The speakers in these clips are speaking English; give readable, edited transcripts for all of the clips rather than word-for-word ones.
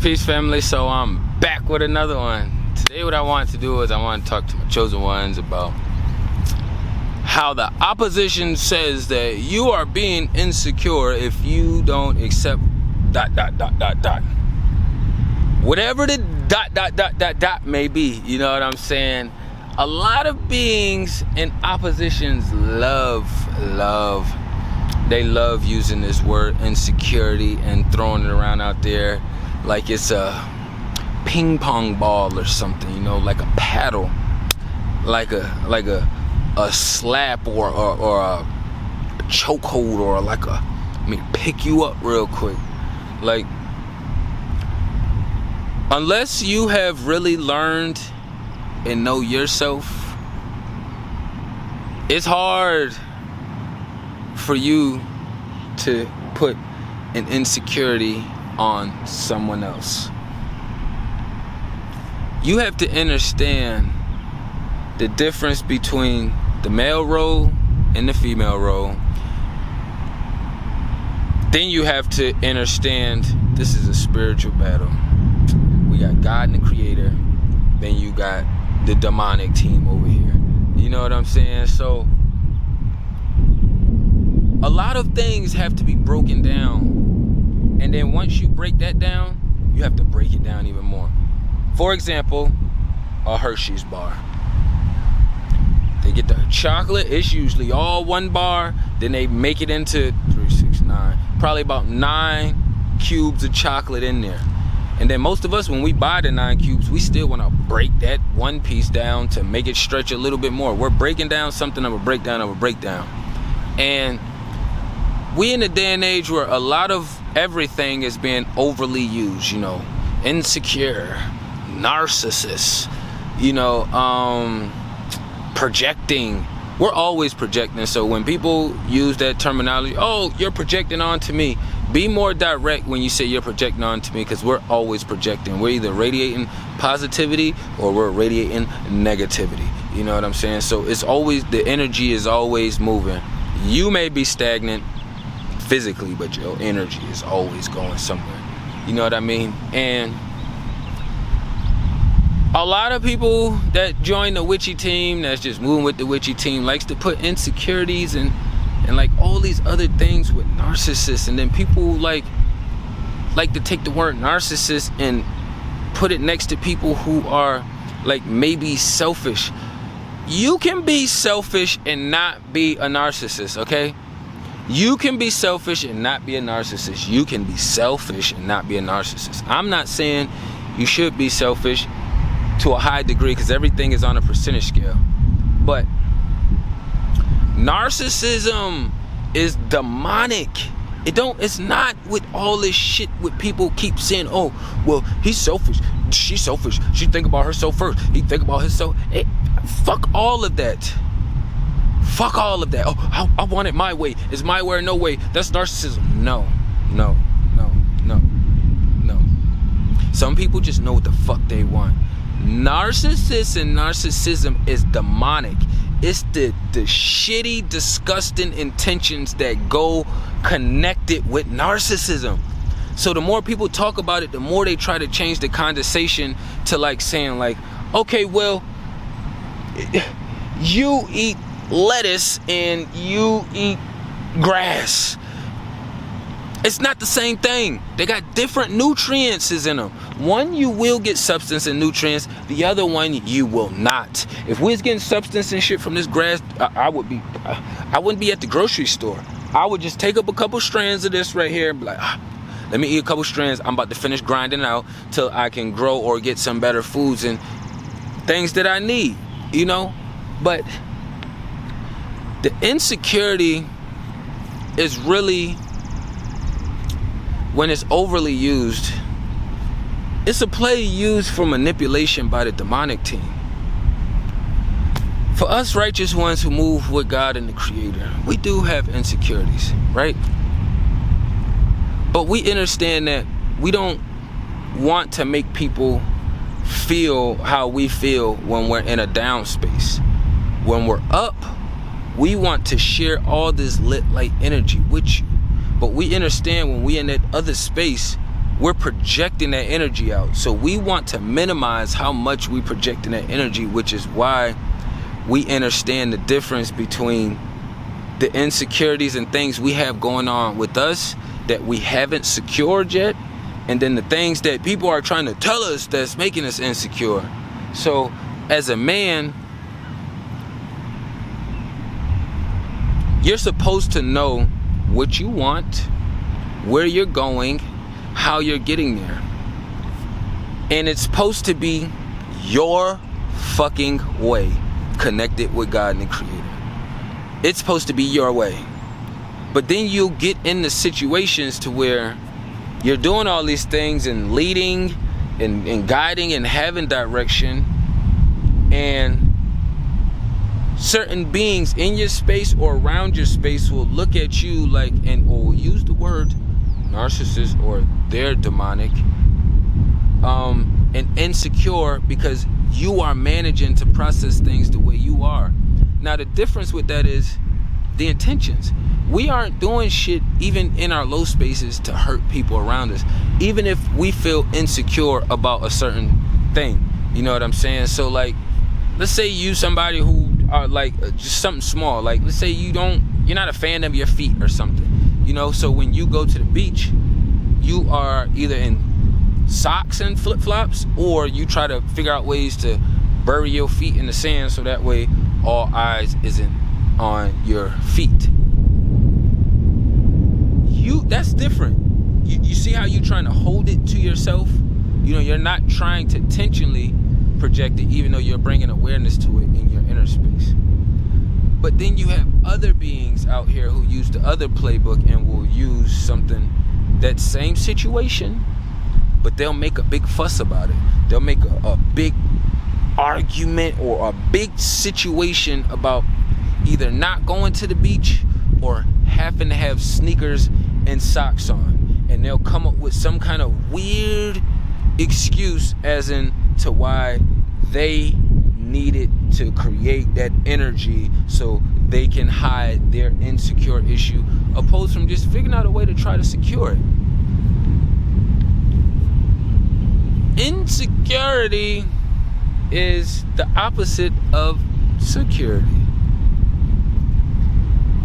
Peace, family. So I'm back with another one. Today what I want to do is I want to talk to my chosen ones about how the opposition says that you are being insecure if you don't accept ... Whatever the ... may be, you know what I'm saying? A lot of beings in oppositions love using this word insecurity and throwing it around out there like it's a ping pong ball or something, you know, like a paddle, like a slap or a chokehold, or like pick you up real quick. Like, unless you have really learned and know yourself, it's hard for you to put an insecurity on someone else. You have to understand the difference between the male role and the female role. Then you have to understand this is a spiritual battle. We got God and the Creator. Then you got the demonic team over here. You know what I'm saying? So a lot of things have to be broken down. And then once you break that down, you have to break it down even more. For example, a Hershey's bar. They get the chocolate, it's usually all one bar, then they make it into 3, 6, 9, probably about 9 cubes of chocolate in there. And then most of us, when we buy the 9 cubes, we still want to break that one piece down to make it stretch a little bit more. We're breaking down something of a breakdown of a breakdown. And we in a day and age where a lot of everything is being overly used, you know, insecure, narcissists, you know, projecting. We're always projecting. So when people use that terminology, oh, you're projecting onto me, be more direct when you say you're projecting onto me, because we're always projecting. We're either radiating positivity or we're radiating negativity. You know what I'm saying? So it's always, the energy is always moving. You may be stagnant physically, but your energy is always going somewhere. You know what I mean? And a lot of people that join the witchy team, that's just moving with the witchy team, likes to put insecurities and like all these other things with narcissists. And then people like to take the word narcissist and put it next to people who are like maybe selfish. You can be selfish and not be a narcissist, okay? You can be selfish and not be a narcissist. You can be selfish and not be a narcissist. I'm not saying you should be selfish to a high degree, because everything is on a percentage scale. But narcissism is demonic. It's not with all this shit with people keep saying, oh, well, he's selfish, she's selfish, she think about herself first, he think about himself. Hey, fuck all of that. Fuck all of that. Oh, I want it my way. It's my way or no way. That's narcissism. No. Some people just know what the fuck they want. Narcissists and narcissism is demonic. It's the shitty, disgusting intentions that go connected with narcissism. So the more people talk about it, the more they try to change the conversation to like saying like, okay, well, you eat lettuce and you eat grass. It's not the same thing. They got different nutrients in them. One, you will get substance and nutrients. The other one, you will not. If we was getting substance and shit from this grass, I wouldn't be at the grocery store. I would just take up a couple strands of this right here and be like, let me eat a couple strands. I'm about to finish grinding out till I can grow or get some better foods and things that I need, you know? But the insecurity is really, when it's overly used, it's a play used for manipulation by the demonic team. For us righteous ones who move with God and the Creator, we do have insecurities, right? But we understand that we don't want to make people feel how we feel when we're in a down space. When we're up, we want to share all this lit light energy with you. But we understand when we in that other space, we're projecting that energy out. So we want to minimize how much we project in that energy, which is why we understand the difference between the insecurities and things we have going on with us that we haven't secured yet, and then the things that people are trying to tell us that's making us insecure. So as a man, you're supposed to know what you want, where you're going, how you're getting there. And it's supposed to be your fucking way, connected with God and the Creator. It's supposed to be your way. But then you'll get into situations to where you're doing all these things and leading and guiding and having direction, and certain beings in your space or around your space will look at you like, and will use the word narcissist or they're demonic, and insecure because you are managing to process things the way you are. Now the difference with that is the intentions. We aren't doing shit even in our low spaces to hurt people around us, even if we feel insecure about a certain thing. You know what I'm saying? So like, let's say you somebody who are like just something small, like let's say you're not a fan of your feet or something, you know. So when you go to the beach, you are either in socks and flip-flops, or you try to figure out ways to bury your feet in the sand so that way all eyes isn't on your feet. That's different. You see how you're trying to hold it to yourself? You know, you're not trying to intentionally project it, even though you're bringing awareness to it in your inner space. But then you have other beings out here who use the other playbook and will use something, that same situation, but they'll make a big fuss about it. They'll make a big argument or a big situation about either not going to the beach or having to have sneakers and socks on, and they'll come up with some kind of weird excuse as in to why they needed to create that energy so they can hide their insecure issue, opposed from just figuring out a way to try to secure it. Insecurity is the opposite of security.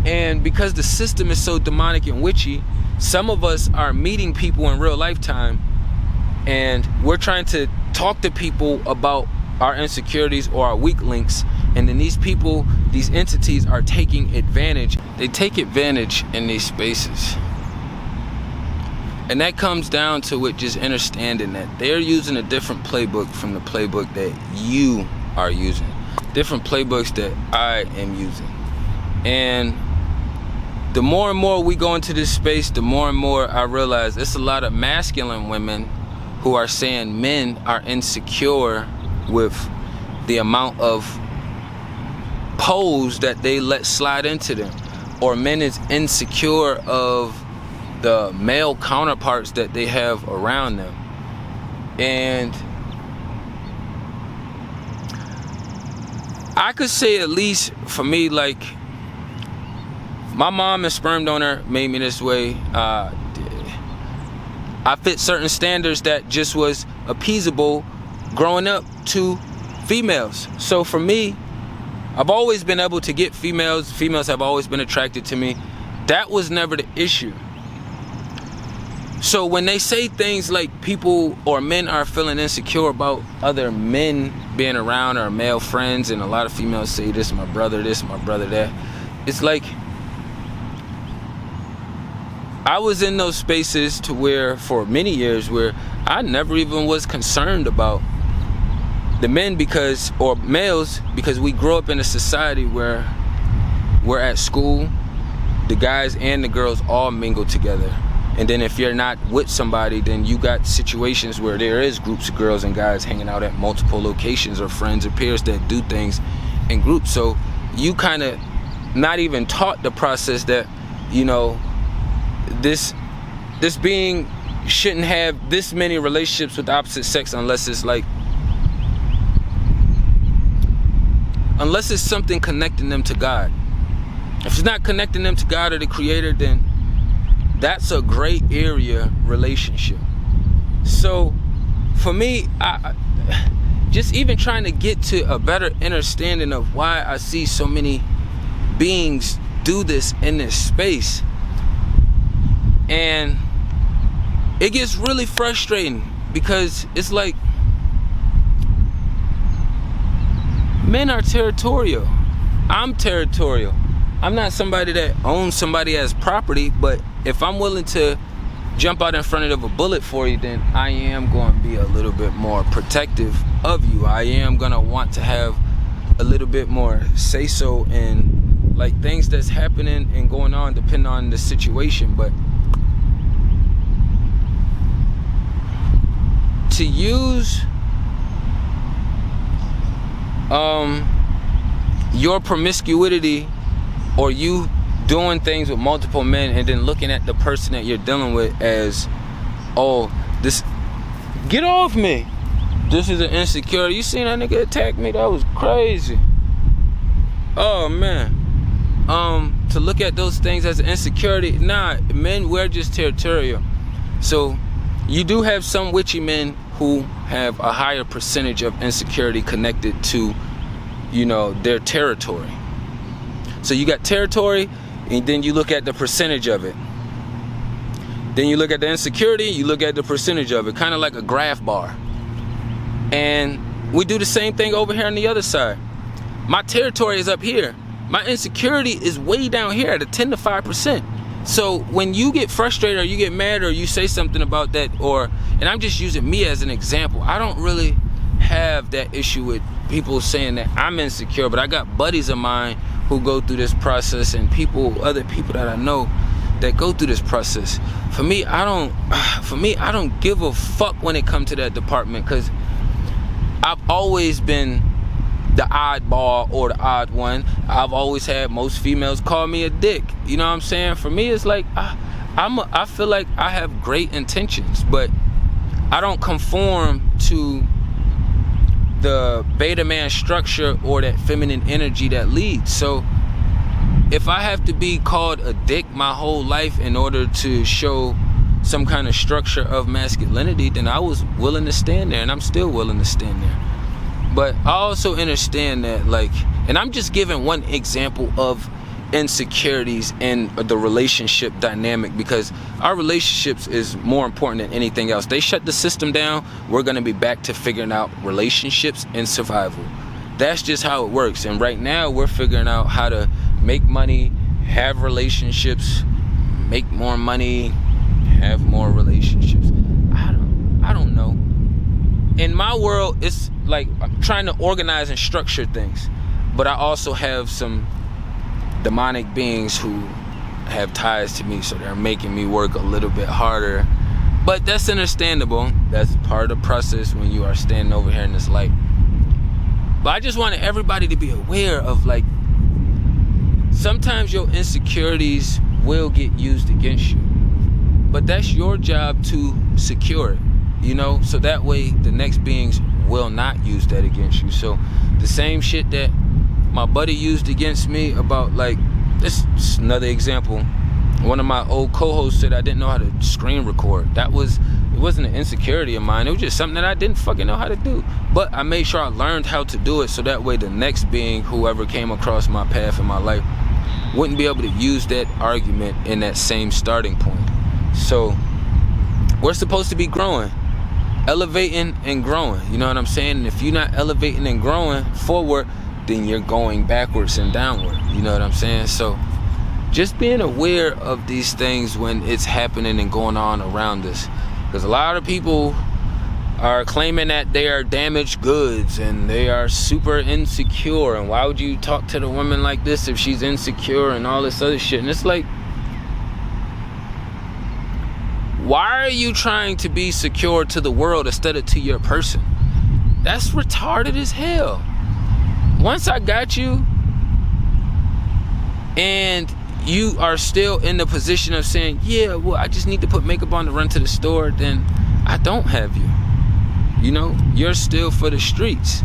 And because the system is so demonic and witchy, some of us are meeting people in real lifetime and we're trying to talk to people about our insecurities or our weak links, and then these people, these entities are taking advantage. They take advantage in these spaces. And that comes down to it, just understanding that they're using a different playbook from the playbook that you are using. Different playbooks that I am using. And the more and more we go into this space, the more and more I realize it's a lot of masculine women who are saying men are insecure with the amount of pose that they let slide into them, or men is insecure of the male counterparts that they have around them. And I could say, at least for me, like, my mom and sperm donor made me this way. I fit certain standards that just was appeasable growing up to females. So for me, I've always been able to get females. Females have always been attracted to me. That was never the issue. So when they say things like people or men are feeling insecure about other men being around, or male friends, and a lot of females say, this is my brother, this is my brother, that. It's like, I was in those spaces to where, for many years, where I never even was concerned about the men or males, because we grow up in a society where we're at school, the guys and the girls all mingle together. And then if you're not with somebody, then you got situations where there is groups of girls and guys hanging out at multiple locations, or friends or peers that do things in groups. So you kind of not even taught the process that, you know, this being shouldn't have this many relationships with the opposite sex unless it's something connecting them to God. If it's not connecting them to God or the Creator, then that's a gray area relationship. So for me, I just even trying to get to a better understanding of why I see so many beings do this in this space, and it gets really frustrating because it's like men are territorial. I'm territorial. I'm not somebody that owns somebody as property, but if I'm willing to jump out in front of a bullet for you, then I am going to be a little bit more protective of you. I am going to want to have a little bit more say-so in like things that's happening and going on depending on the situation. But to use your promiscuity or you doing things with multiple men and then looking at the person that you're dealing with as, oh, this, get off me, this is an insecurity. You seen that nigga attack me? That was crazy. Oh man. To look at those things as an insecurity, nah, men, we're just territorial. So you do have some witchy men who have a higher percentage of insecurity connected to, you know, their territory. So you got territory, and then you look at the percentage of it. Then you look at the insecurity, you look at the percentage of it, kind of like a graph bar. And we do the same thing over here on the other side. My territory is up here. My insecurity is way down here at a 10 to 5%. So when you get frustrated or you get mad or you say something about that, and I'm just using me as an example, I don't really have that issue with people saying that I'm insecure, but I got buddies of mine who go through this process, and other people that I know that go through this process. For me, I don't give a fuck when it comes to that department, because I've always been the oddball or the odd one. I've always had most females call me a dick. You know what I'm saying? For me, it's like I feel like I have great intentions, but I don't conform to the beta man structure or that feminine energy that leads. So if I have to be called a dick my whole life in order to show some kind of structure of masculinity, then I was willing to stand there, and I'm still willing to stand there. But I also understand that, like, and I'm just giving one example of insecurities in the relationship dynamic, because our relationships is more important than anything else. They shut the system down, we're going to be back to figuring out relationships and survival. That's just how it works. And right now we're figuring out how to make money, have relationships, make more money, have more relationships. I don't know. In my world, it's like I'm trying to organize and structure things, but I also have some demonic beings who have ties to me, so they're making me work a little bit harder. But that's understandable. That's part of the process when you are standing over here in this light. But I just wanted everybody to be aware of, like, sometimes your insecurities will get used against you, but that's your job to secure it, you know, so that way the next beings will not use that against you. So the same shit that my buddy used against me about, like, this is another example. One of my old co-hosts said I didn't know how to screen record. It wasn't an insecurity of mine. It was just something that I didn't fucking know how to do. But I made sure I learned how to do it, so that way the next being, whoever came across my path in my life, wouldn't be able to use that argument in that same starting point. So we're supposed to be growing, elevating and growing. You know what I'm saying? And if you're not elevating and growing forward, then you're going backwards and downward. You know what I'm saying? So just being aware of these things when it's happening and going on around us. Because a lot of people are claiming that they are damaged goods and they are super insecure. And why would you talk to the woman like this if she's insecure and all this other shit? And it's like, why are you trying to be secure to the world instead of to your person? That's retarded as hell. Once I got you and you are still in the position of saying, yeah, well, I just need to put makeup on to run to the store, then I don't have you. You know, you're still for the streets,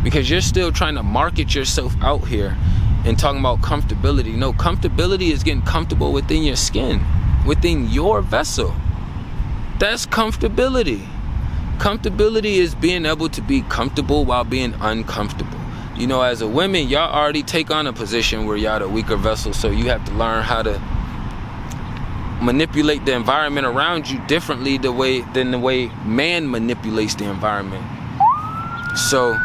because you're still trying to market yourself out here and talking about comfortability. No, comfortability is getting comfortable within your skin, within your vessel. That's comfortability. Comfortability is being able to be comfortable while being uncomfortable. You know, as a woman, y'all already take on a position where y'all the weaker vessel, so you have to learn how to manipulate the environment around you differently than the way man manipulates the environment. So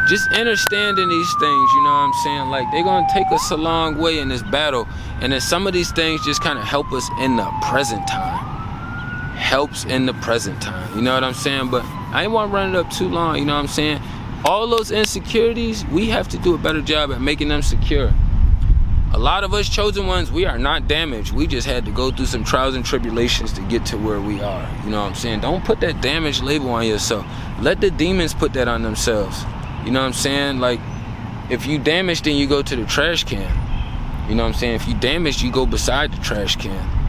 just understanding these things, you know what I'm saying? Like, they're gonna take us a long way in this battle, and then some of these things just kind of help us in the present time. Helps in the present time, you know what I'm saying? But I didn't want to run it up too long, you know what I'm saying? All those insecurities, we have to do a better job at making them secure. A lot of us chosen ones, we are not damaged. We just had to go through some trials and tribulations to get to where we are. You know what I'm saying? Don't put that damage label on yourself. Let the demons put that on themselves. You know what I'm saying? Like, if you damaged, then you go to the trash can. You know what I'm saying? If you damaged, you go beside the trash can.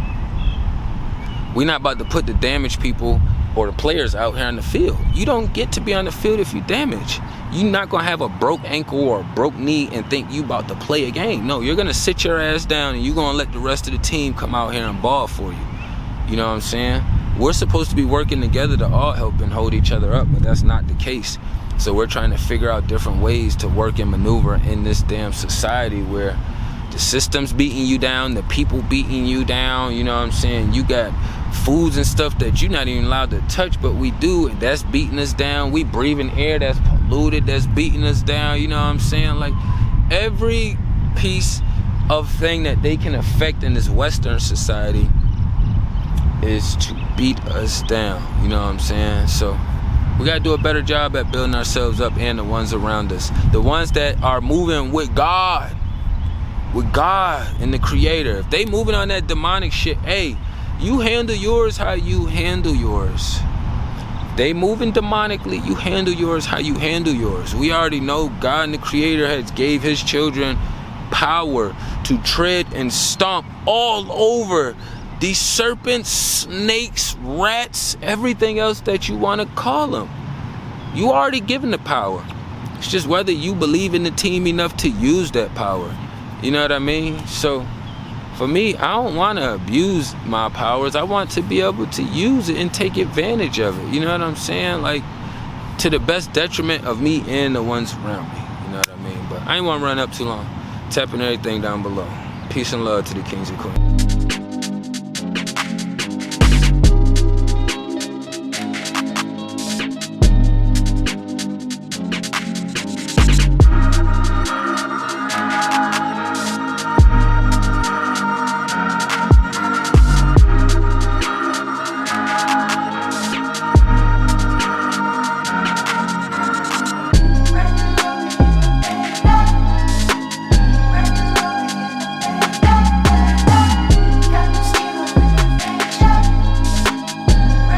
We're not about to put the damaged people or the players out here on the field. You don't get to be on the field if you damage. You're not gonna have a broke ankle or a broke knee and think you about to play a game. No, you're gonna sit your ass down and you're gonna let the rest of the team come out here and ball for you. You know what I'm saying? We're supposed to be working together to all help and hold each other up, but that's not the case. So we're trying to figure out different ways to work and maneuver in this damn society where the system's beating you down, the people beating you down, you know what I'm saying? You got foods and stuff that you're not even allowed to touch, but we do, and that's beating us down. We breathing air that's polluted, that's beating us down, you know what I'm saying? Like, every piece of thing that they can affect in this Western society is to beat us down, you know what I'm saying? So we gotta do a better job at building ourselves up and the ones around us. The ones that are moving with God and the Creator. If they moving on that demonic shit, hey, you handle yours how you handle yours. They moving demonically, you handle yours how you handle yours. We already know God and the Creator has gave his children power to tread and stomp all over these serpents, snakes, rats, everything else that you want to call them. You already given the power. It's just whether you believe in the team enough to use that power. You know what I mean? So for me, I don't want to abuse my powers. I want to be able to use it and take advantage of it. You know what I'm saying? Like, to the best detriment of me and the ones around me. You know what I mean? But I ain't want to run up too long. Tapping everything down below. Peace and love to the kings and queens.